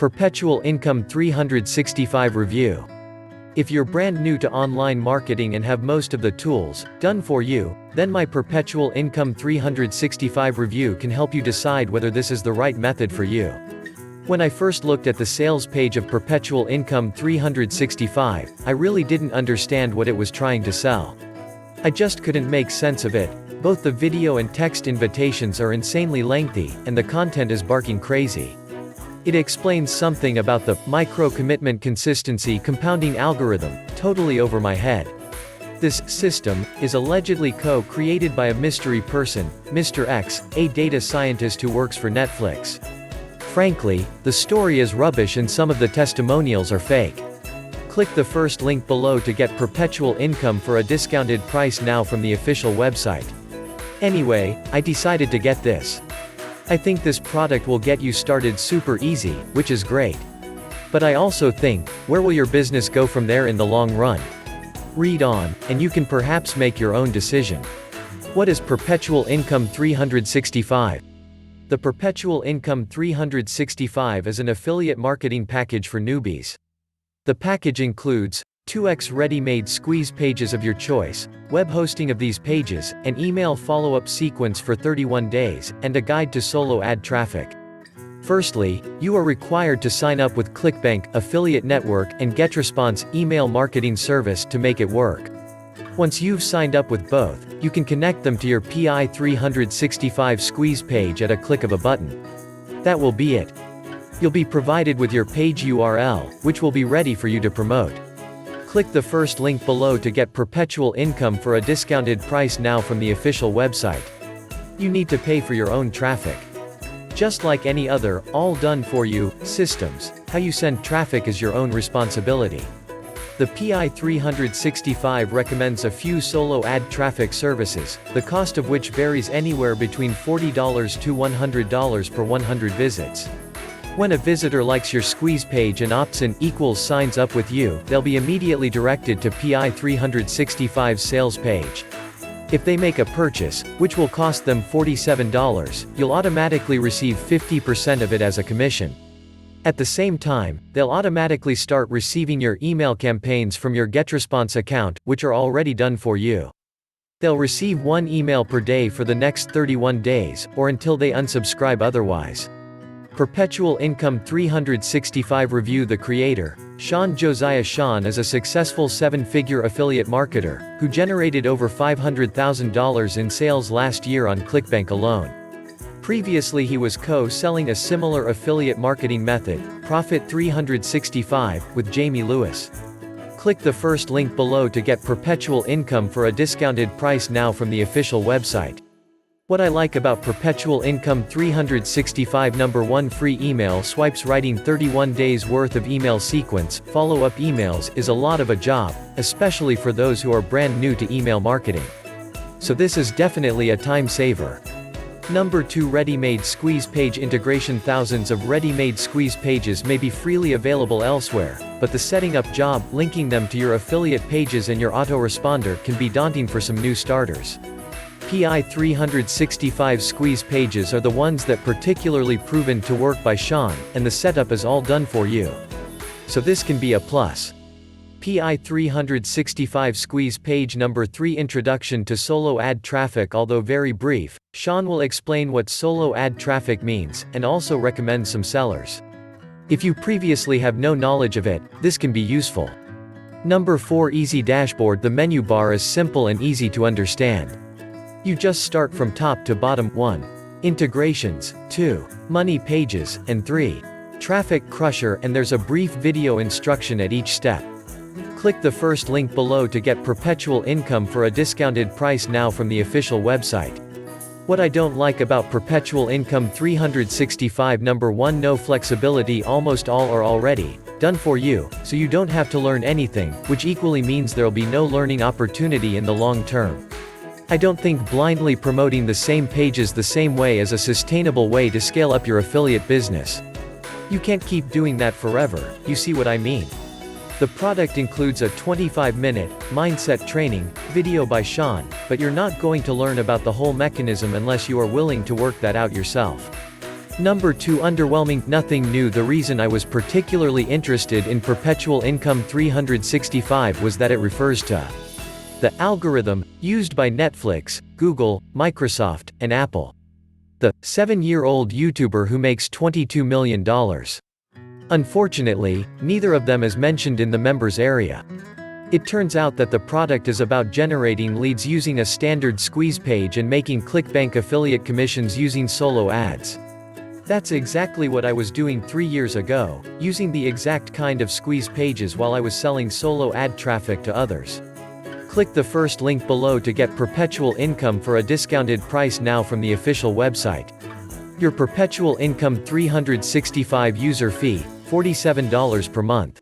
Perpetual Income 365 Review. If you're brand new to online marketing and have most of the tools done for you, then my Perpetual Income 365 review can help you decide whether this is the right method for you. When I first looked at the sales page of Perpetual Income 365, I really didn't understand what it was trying to sell. I just couldn't make sense of it. Both the video and text invitations are insanely lengthy, and the content is barking crazy. It explains something about the micro-commitment consistency compounding algorithm, totally over my head. This system is allegedly co-created by a mystery person, Mr. X, a data scientist who works for Netflix. Frankly, the story is rubbish and some of the testimonials are fake. Click the first link below to get Perpetual Income for a discounted price now from the official website. Anyway, I decided to get this. I think this product will get you started super easy, which is great. But I also think, where will your business go from there in the long run? Read on, and you can perhaps make your own decision. What is Perpetual Income 365? The Perpetual Income 365 is an affiliate marketing package for newbies. The package includes 2x Readymade squeeze pages of your choice, web hosting of these pages, an email follow-up sequence for 31 days, and a guide to solo ad traffic. Firstly, you are required to sign up with Clickbank affiliate network and GetResponse email marketing service to make it work. Once you've signed up with both, you can connect them to your PI 365 squeeze page at a click of a button. That will be it. You'll be provided with your page URL, which will be ready for you to promote. Click the first link below to get Perpetual Income for a discounted price now from the official website. You need to pay for your own traffic. Just like any other, all done for you, systems, how you send traffic is your own responsibility. The PI 365 recommends a few solo ad traffic services, the cost of which varies anywhere between $40 to $100 per 100 visits. When a visitor likes your squeeze page and opts in signs up with you, they'll be immediately directed to PI 365's sales page. If they make a purchase, which will cost them $47, you'll automatically receive 50% of it as a commission. At the same time, they'll automatically start receiving your email campaigns from your GetResponse account, which are already done for you. They'll receive 1 email per day for the next 31 days, or until they unsubscribe otherwise. Perpetual Income 365 Review. The creator, Sean Josiah Sean, is a successful 7-figure affiliate marketer, who generated over $500,000 in sales last year on Clickbank alone. Previously he was co-selling a similar affiliate marketing method, Profit 365, with Jamie Lewis. Click the first link below to get Perpetual Income for a discounted price now from the official website. What I like about Perpetual Income 365: Number 1, free email swipes. Writing 31 days worth of email sequence, follow-up emails is a lot of a job, especially for those who are brand new to email marketing. So this is definitely a time saver. Number 2, Readymade squeeze page integration. Thousands of Readymade squeeze pages may be freely available elsewhere, but the setting up job, linking them to your affiliate pages and your autoresponder, can be daunting for some new starters. PI 365 squeeze pages are the ones that particularly proven to work by Sean, and the setup is all done for you. So this can be a plus. PI 365 squeeze page. Number 3, Introduction to solo ad traffic. Although very brief, Sean will explain what solo ad traffic means, and also recommend some sellers. If you previously have no knowledge of it, this can be useful. Number 4, Easy Dashboard. The menu bar is simple and easy to understand. You just start from top to bottom. 1. Integrations, 2. Money pages, and 3. Traffic Crusher, and there's a brief video instruction at each step. Click the first link below to get Perpetual Income for a discounted price now from the official website. What I don't like about Perpetual Income 365: Number 1, no flexibility. Almost all are already done for you, so you don't have to learn anything, which equally means there'll be no learning opportunity in the long term. I don't think blindly promoting the same pages the same way is a sustainable way to scale up your affiliate business. You can't keep doing that forever, you see what I mean? The product includes a 25-minute mindset training video by Sean, but you're not going to learn about the whole mechanism unless you are willing to work that out yourself. Number 2. Underwhelming. Nothing new. The reason I was particularly interested in Perpetual Income 365 was that it refers to the algorithm used by Netflix, Google, Microsoft, and Apple. The 7-year-old YouTuber who makes $22 million. Unfortunately, neither of them is mentioned in the members area. It turns out that the product is about generating leads using a standard squeeze page and making Clickbank affiliate commissions using solo ads. That's exactly what I was doing 3 years ago, using the exact kind of squeeze pages while I was selling solo ad traffic to others. Click the first link below to get Perpetual Income for a discounted price now from the official website. Your Perpetual Income 365 user fee, $47 per month.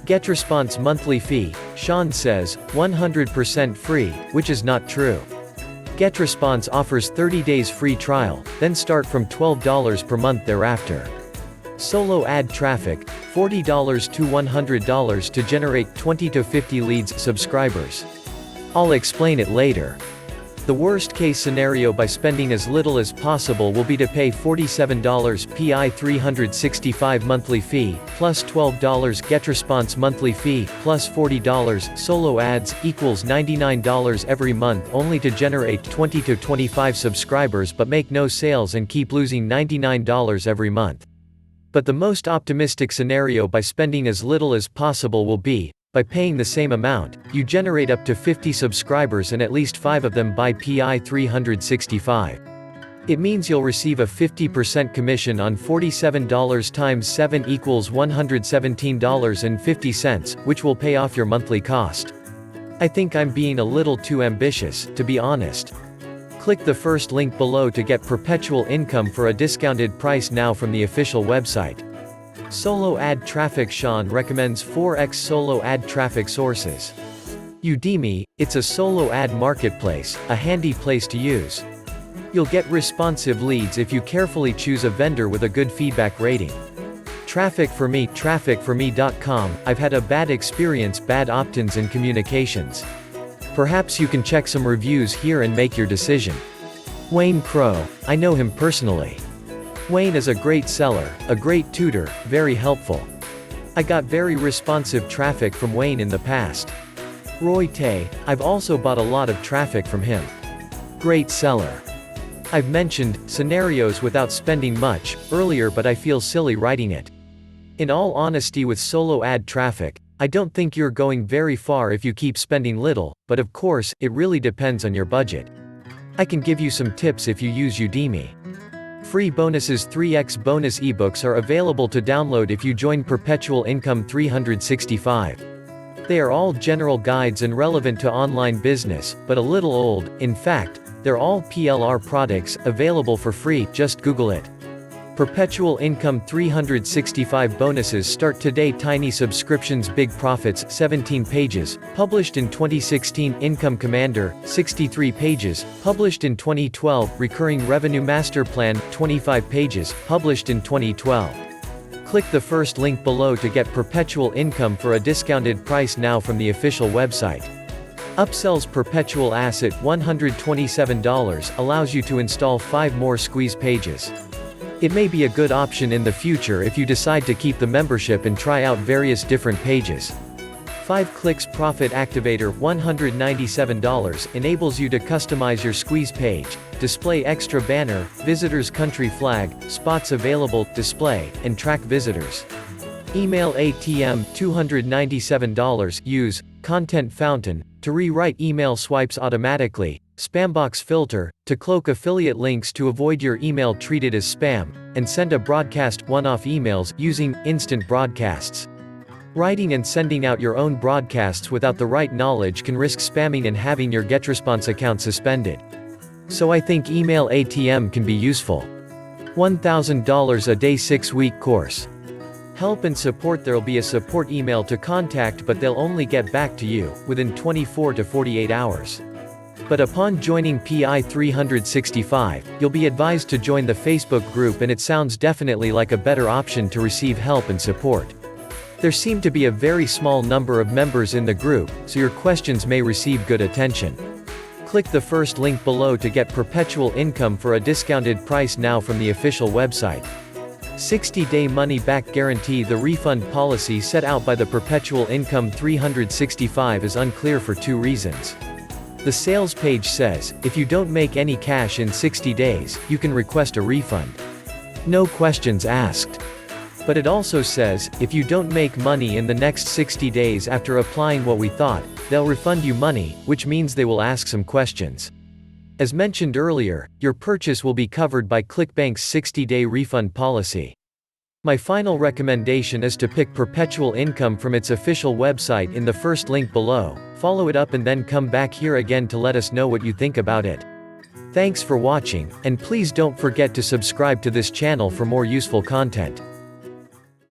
GetResponse monthly fee, Sean says, 100% free, which is not true. GetResponse offers 30 days free trial, then start from $12 per month thereafter. Solo ad traffic, $40 to $100 to generate 20 to 50 leads subscribers. I'll explain it later. The worst case scenario by spending as little as possible will be to pay $47 PI 365 monthly fee, plus $12 GetResponse monthly fee, plus $40 solo ads, equals $99 every month only to generate 20 to 25 subscribers but make no sales and keep losing $99 every month. But the most optimistic scenario by spending as little as possible will be, by paying the same amount, you generate up to 50 subscribers and at least 5 of them buy PI 365. It means you'll receive a 50% commission on $47 times 7 equals $117.50, which will pay off your monthly cost. I think I'm being a little too ambitious, to be honest. Click the first link below to get Perpetual Income for a discounted price now from the official website. Solo ad traffic. Sean recommends 4x solo ad traffic sources. Udemy, it's a solo ad marketplace, a handy place to use. You'll get responsive leads if you carefully choose a vendor with a good feedback rating. Traffic for Me, trafficforme.com, I've had a bad experience, bad opt-ins and communications. Perhaps you can check some reviews here and make your decision. Wayne Crow, I know him personally. Wayne is a great seller, a great tutor, very helpful. I got very responsive traffic from Wayne in the past. Roy Tay, I've also bought a lot of traffic from him. Great seller. I've mentioned scenarios without spending much earlier, but I feel silly writing it. In all honesty, with solo ad traffic, I don't think you're going very far if you keep spending little, but of course, it really depends on your budget. I can give you some tips if you use Udemy. Free bonuses. 3x bonus ebooks are available to download if you join Perpetual Income 365. They are all general guides and relevant to online business, but a little old. In fact, they're all PLR products, available for free, just Google it. Perpetual Income 365 bonuses start today. Tiny subscriptions, big profits, 17 pages, published in 2016. Income Commander, 63 pages, published in 2012. Recurring Revenue Master Plan, 25 pages, published in 2012. Click the first link below to get Perpetual Income for a discounted price now from the official website. Upsells Perpetual Asset, $127, allows you to install 5 more squeeze pages. It may be a good option in the future if you decide to keep the membership and try out various different pages. 5 Clicks Profit Activator, $197, enables you to customize your squeeze page, display extra banner, visitors country flag, spots available, display, and track visitors. Email ATM, $297, use Content Fountain, to rewrite email swipes automatically, Spambox Filter, to cloak affiliate links to avoid your email treated as spam, and send a broadcast one-off emails using instant broadcasts. Writing and sending out your own broadcasts without the right knowledge can risk spamming and having your GetResponse account suspended. So I think Email ATM can be useful. $1,000 a day 6-week course. Help and support. There'll be a support email to contact, but they'll only get back to you within 24 to 48 hours. But upon joining PI 365, you'll be advised to join the Facebook group, and it sounds definitely like a better option to receive help and support. There seem to be a very small number of members in the group, so your questions may receive good attention. Click the first link below to get Perpetual Income for a discounted price now from the official website. 60-day money-back guarantee. The refund policy set out by the Perpetual Income 365 is unclear for two reasons. The sales page says, if you don't make any cash in 60 days, you can request a refund. No questions asked. But it also says, if you don't make money in the next 60 days after applying what we thought, they'll refund you money, which means they will ask some questions. As mentioned earlier, your purchase will be covered by Clickbank's 60-day refund policy. My final recommendation is to pick Perpetual Income from its official website in the first link below, follow it up and then come back here again to let us know what you think about it. Thanks for watching, and please don't forget to subscribe to this channel for more useful content.